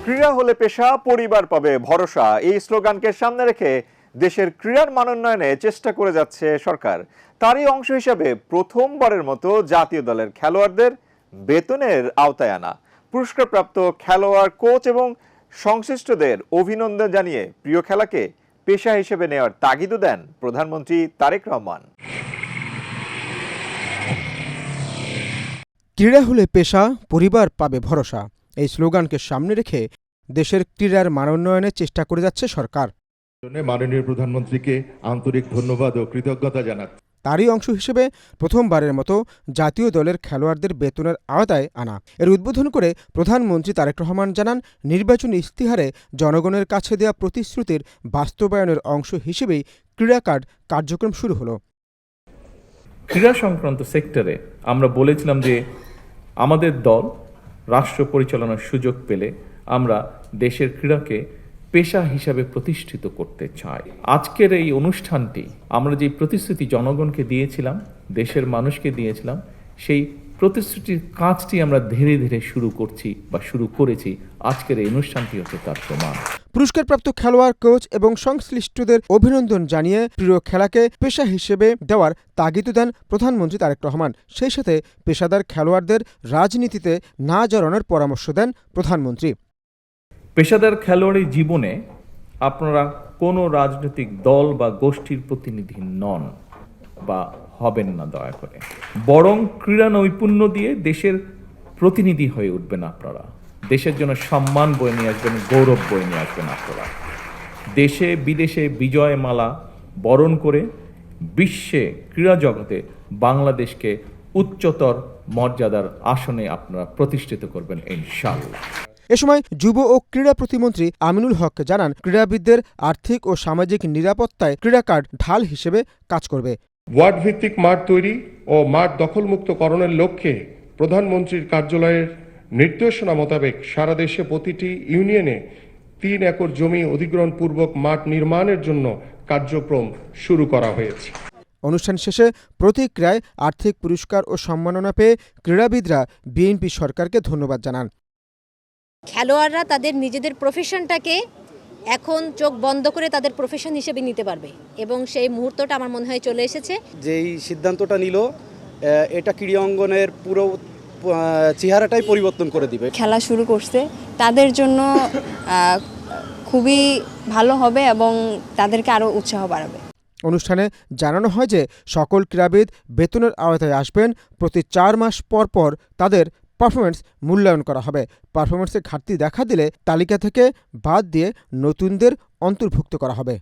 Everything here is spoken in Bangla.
ক্রীড়া হলে পেশা, পরিবার পাবে ভরসা, এই স্লোগানকে সামনে রেখে দেশের ক্রীড়ার মানোন্নয়নে চেষ্টা করে যাচ্ছে সরকার। তারই অংশ হিসেবে প্রথমবারের মতো জাতীয় দলের খেলোয়াড়দের বেতনের আওতায় আনা। পুরস্কারপ্রাপ্ত খেলোয়াড়, কোচ এবং সংশ্লিষ্টদের অভিনন্দন জানিয়ে প্রিয় খেলাকে পেশা হিসেবে নেওয়ার তাগিদও দেন প্রধানমন্ত্রী তারেক রহমান। ক্রীড়া হলে পেশা, পরিবার পাবে ভরসা, এই স্লোগানকে সামনে রেখে দেশের ক্রীড়ার মানোন্নয়নে চেষ্টা করে যাচ্ছে সরকার। মাননীয় প্রধানমন্ত্রীকে আন্তরিক ধন্যবাদ ও কৃতজ্ঞতা জানাচ্ছি। তারই অংশ হিসেবে প্রথমবারের মতো জাতীয় দলের খেলোয়াড়দের বেতনের আওতায় আনা। এর উদ্বোধন করে প্রধানমন্ত্রী তারেক রহমান জানান, নির্বাচনী ইস্তিহারে জনগণের কাছে দেওয়া প্রতিশ্রুতির বাস্তবায়নের অংশ হিসেবেই ক্রীড়া কার্ড কার্যক্রম শুরু হলো। ক্রীড়া সংক্রান্ত সেক্টরে আমরা বলেছিলাম যে আমাদের দল রাষ্ট্র পরিচালনার সুযোগ পেলে আমরা দেশের ক্রীড়াকে পেশা হিসাবে প্রতিষ্ঠিত করতে চাই। আজকের এই অনুষ্ঠানটি আমরা যে প্রতিশ্রুতি জনগণকে দিয়েছিলাম, দেশের মানুষকে দিয়েছিলাম, সেই প্রতিশ্রুতির কাজটি আমরা ধীরে ধীরে শুরু করছি বা শুরু করেছি। আজকের এই অনুষ্ঠানটি হচ্ছে তার প্রমাণ। পুরস্কারপ্রাপ্ত খেলোয়াড়, কোচ এবং সংশ্লিষ্টদের অভিনন্দন জানিয়ে প্রিয় খেলাকে পেশা হিসেবে দেওয়ার তাগিদ দেন প্রধানমন্ত্রী তারেক রহমান। সেই সাথে পেশাদার খেলোয়াড়দের রাজনীতিতে না জড়ানোর পরামর্শ দেন প্রধানমন্ত্রী। পেশাদার খেলোয়াড়ি জীবনে আপনারা কোনো রাজনৈতিক দল বা গোষ্ঠীর প্রতিনিধি নন বা হবেন না দয়া করে, বরং ক্রীড়া নৈপুণ্য দিয়ে দেশের প্রতিনিধি হয়ে উঠবেন আপনারা। দেশের জন্য সম্মান বয়ে নিয়ে আসবেন, গৌরব বয়ে নিয়ে আসবেন আপনারা। দেশে বিদেশে বিজয় মালা বরণ করে বিশ্বে ক্রীড়া জগতে বাংলাদেশকে উচ্চতর মর্যাদার আসনে আপনারা প্রতিষ্ঠিত করবেন ইনশাআল্লাহ। এ সময় যুব ও ক্রীড়া প্রতিমন্ত্রী আমিনুল হক জানান, ক্রীড়াবিদদের আর্থিক ও সামাজিক নিরাপত্তায় ক্রীড়া কার্ড ঢাল হিসেবে কাজ করবে। ওয়ার্ড ভিত্তিক মাঠ তৈরি ও মাঠ দখলমুক্তকরণের লক্ষ্যে প্রধানমন্ত্রীর কার্যালয়ের নির্দেশনা মোতাবেক সারা দেশে প্রতিটি ইউনিয়নে 3 একর জমি অধিগ্রহণপূর্বক মাঠ নির্মাণের জন্য কার্যক্রম শুরু করা হয়েছে। অনুষ্ঠান শেষে প্রতিক্রিয়ায় আর্থিক পুরস্কার ও সম্মাননা পেয়ে ক্রীড়াবিদরা বিএনপি সরকারকে ধন্যবাদ জানান। খেলোয়াড়রা তাদের নিজেদের প্রফেশনটাকে এখন চোখ বন্ধ করে তাদের প্রফেশন হিসেবে নিতে পারবে এবং সেই মুহূর্তটা আমার মনে হয় চলে এসেছে। যেই সিদ্ধান্তটা নিল এটা ক্রীড়া অঙ্গনের পুরো চেহারাটাই পরিবর্তন করে দিবে। খেলা শুরু করছে, তাদের জন্য খুবই ভালো হবে এবং তাদেরকে আরও উৎসাহ বাড়াবে। অনুষ্ঠানে জানানো হয় যে সকল ক্রীড়াবিদ বেতনের আওতায় আসবেন। প্রতি 4 মাস পর পর তাদের পারফরমেন্স মূল্যায়ন করা হবে। পারফরমেন্সে ঘাটতি দেখা দিলে তালিকা থেকে বাদ দিয়ে নতুনদের অন্তর্ভুক্ত করা হবে।